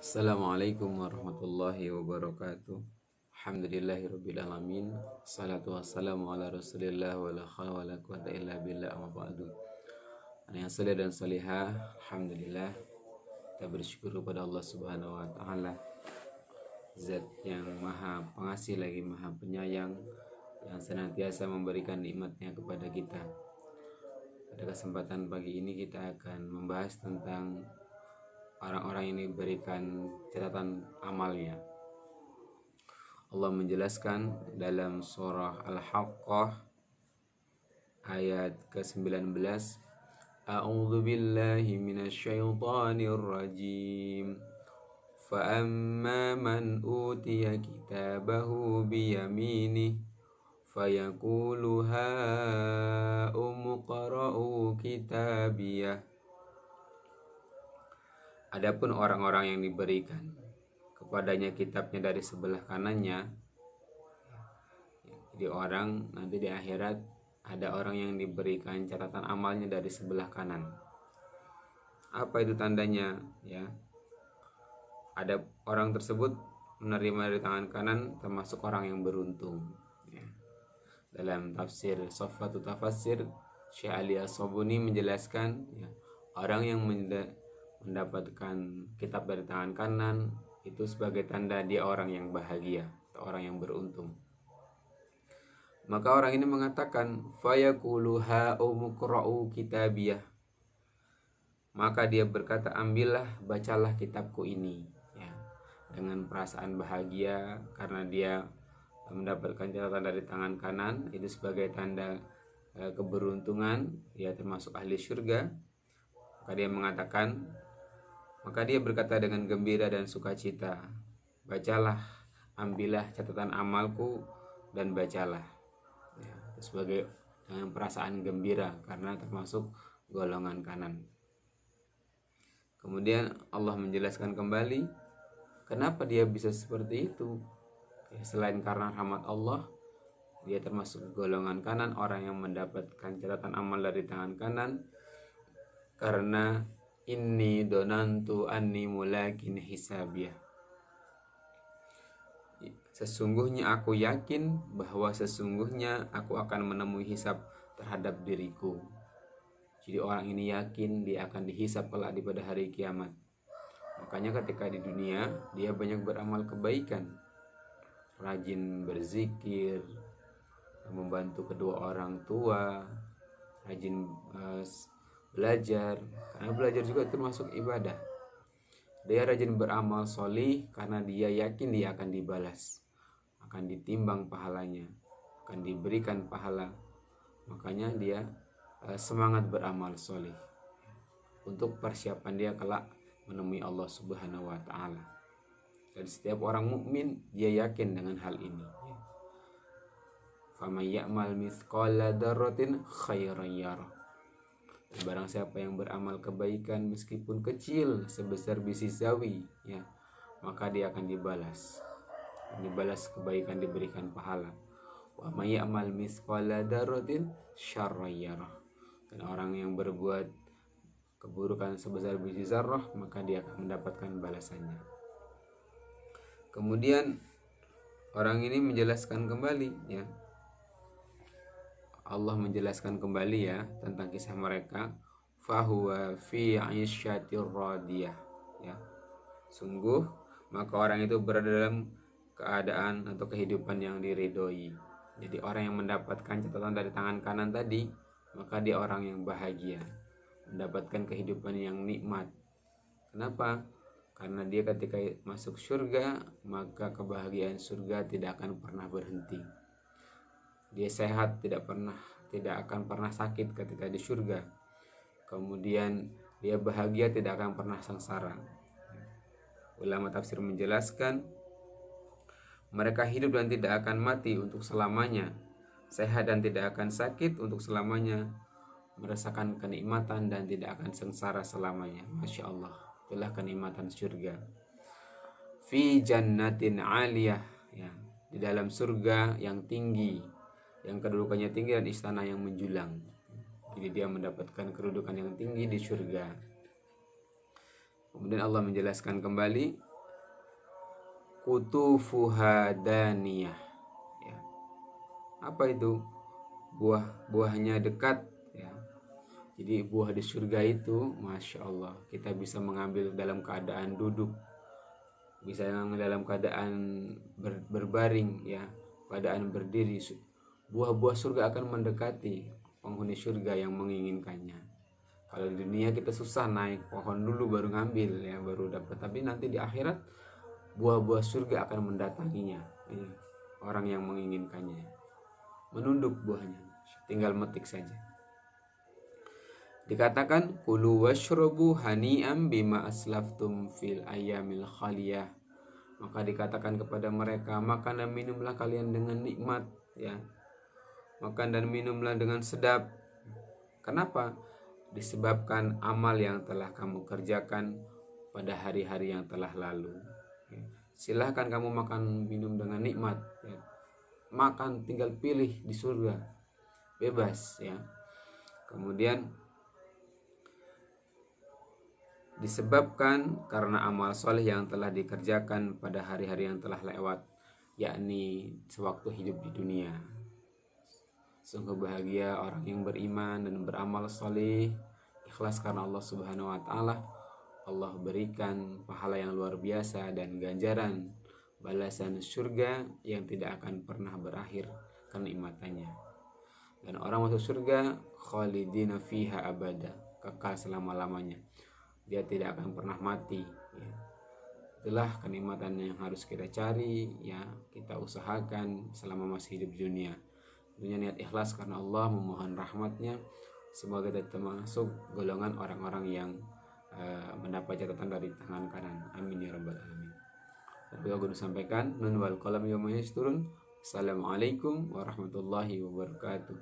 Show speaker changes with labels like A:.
A: Assalamualaikum warahmatullahi wabarakatuh. Alhamdulillahirrabbilalamin. Salatu wassalamu ala rasulillah wa la khawla wa la quwata illa billah amma ba'du. Anak yang saleh dan salihah, Alhamdulillah kita bersyukur kepada Allah subhanahu wa ta'ala, Zat yang maha pengasih lagi maha penyayang, yang senantiasa memberikan nikmatnya kepada kita. Pada kesempatan pagi ini kita akan membahas tentang orang-orang yang diberikan catatan amalnya. Allah menjelaskan dalam surah Al-Haqqah ayat ke-19, A'udzu billahi minasyaitonir rajim. Fa'amma man utiya kitabahu biyaminih fayaqulu ha'umu qara'u kitabiyah. Adapun orang-orang yang diberikan kepadanya kitabnya dari sebelah kanannya, jadi orang nanti di akhirat ada orang yang diberikan catatan amalnya dari sebelah kanan. Apa itu tandanya? Ya, ada orang tersebut menerima dari tangan kanan termasuk orang yang beruntung. Ya. Dalam tafsir Sofwatul Tafasir, Syekh Ali As-Sobuni menjelaskan, ya, orang yang mendapatkan kitab dari tangan kanan itu sebagai tanda dia orang yang bahagia atau orang yang beruntung. Maka orang ini mengatakan, fayaqulu ha'umuqra'u kitabiyah. Maka dia berkata, ambillah, bacalah kitabku ini, ya, dengan perasaan bahagia karena dia mendapatkan catatan dari tangan kanan, itu sebagai tanda keberuntungan, dia termasuk ahli surga. Maka dia berkata dengan gembira dan sukacita, bacalah, ambillah catatan amalku dan bacalah, ya, sebagai dengan perasaan gembira karena termasuk golongan kanan. Kemudian Allah menjelaskan kembali kenapa dia bisa seperti itu, ya, selain karena rahmat Allah, dia termasuk golongan kanan, orang yang mendapatkan catatan amal dari tangan kanan, karena inni donantu anni mulakin hisabiyah. Sesungguhnya aku yakin bahwa sesungguhnya aku akan menemui hisab terhadap diriku. Jadi orang ini yakin dia akan dihisab kelak di pada hari kiamat. Makanya ketika di dunia dia banyak beramal kebaikan, rajin berzikir, membantu kedua orang tua, rajin belajar, karena belajar juga termasuk ibadah. Dia rajin beramal solih karena dia yakin dia akan dibalas, akan ditimbang pahalanya, akan diberikan pahala. Makanya dia semangat beramal solih untuk persiapan dia kelak menemui Allah Subhanahu wa ta'ala. Dan setiap orang mukmin dia yakin dengan hal ini. Faman ya'mal mithqala dzarratin khairan yarah. Barang siapa yang beramal kebaikan meskipun kecil sebesar biji sawi, ya, maka dia akan dibalas kebaikan, diberikan pahala. Wa may ya'mal mithqala dzarratin syarran yarah. Dan orang yang berbuat keburukan sebesar biji zarrah, maka dia akan mendapatkan balasannya. Kemudian orang ini menjelaskan kembali, ya, Allah menjelaskan kembali, ya, tentang kisah mereka. Fahuwa fi 'isyatir radiyah, ya. Sungguh maka orang itu berada dalam keadaan atau kehidupan yang diridhoi. Jadi orang yang mendapatkan catatan dari tangan kanan tadi, maka dia orang yang bahagia, mendapatkan kehidupan yang nikmat. Kenapa? Karena dia ketika masuk surga, maka kebahagiaan surga tidak akan pernah berhenti. Dia sehat, tidak akan pernah sakit ketika di surga. Kemudian dia bahagia, tidak akan pernah sengsara. Ulama tafsir menjelaskan, mereka hidup dan tidak akan mati untuk selamanya, sehat dan tidak akan sakit untuk selamanya, merasakan kenikmatan dan tidak akan sengsara selamanya. Masya Allah, itulah kenikmatan surga. Fi jannatin aliyah, ya, di dalam surga yang tinggi, yang kedudukannya tinggi dan istana yang menjulang. Jadi dia mendapatkan kedudukan yang tinggi di surga. Kemudian Allah menjelaskan kembali, qutufuha daniyah. Ya. Apa itu? Buahnya dekat. Ya. Jadi buah di surga itu, masya Allah, kita bisa mengambil dalam keadaan duduk, bisa dalam keadaan berbaring, ya, keadaan berdiri. Buah-buah surga akan mendekati penghuni surga yang menginginkannya. Kalau di dunia kita susah naik pohon dulu baru ngambil, ya, baru dapat. Tapi nanti di akhirat buah-buah surga akan mendatanginya, ya, orang yang menginginkannya, menunduk buahnya, tinggal metik saja. Dikatakan kulu washrabu hani'am bima aslaftum fil ayyamil khaliyah. Maka dikatakan kepada mereka, makan dan minumlah kalian dengan nikmat, ya. Makan dan minumlah dengan sedap. Kenapa? Disebabkan amal yang telah kamu kerjakan pada hari-hari yang telah lalu. Silahkan kamu makan minum dengan nikmat, ya. Makan tinggal pilih di surga, bebas, ya. Kemudian disebabkan karena amal soleh yang telah dikerjakan pada hari-hari yang telah lewat, yakni sewaktu hidup di dunia. Sungguh bahagia orang yang beriman dan beramal soleh, ikhlas karena Allah Subhanahu wa Ta'ala. Allah berikan pahala yang luar biasa dan ganjaran balasan surga yang tidak akan pernah berakhir kenikmatannya. Dan orang masuk surga khalidina fiha abada, kekal selama-lamanya. Dia tidak akan pernah mati, ya. Itulah kenikmatan yang harus kita cari, ya, kita usahakan selama masih hidup di dunia. Tentunya niat ikhlas karena Allah, memohon rahmatnya. Semoga kita termasuk golongan orang-orang yang mendapat catatan dari tangan kanan. Amin ya rabbal alamin. Saya guru sampaikan, nun wal qalam yawma yasturun. Assalamualaikum warahmatullahi wabarakatuh.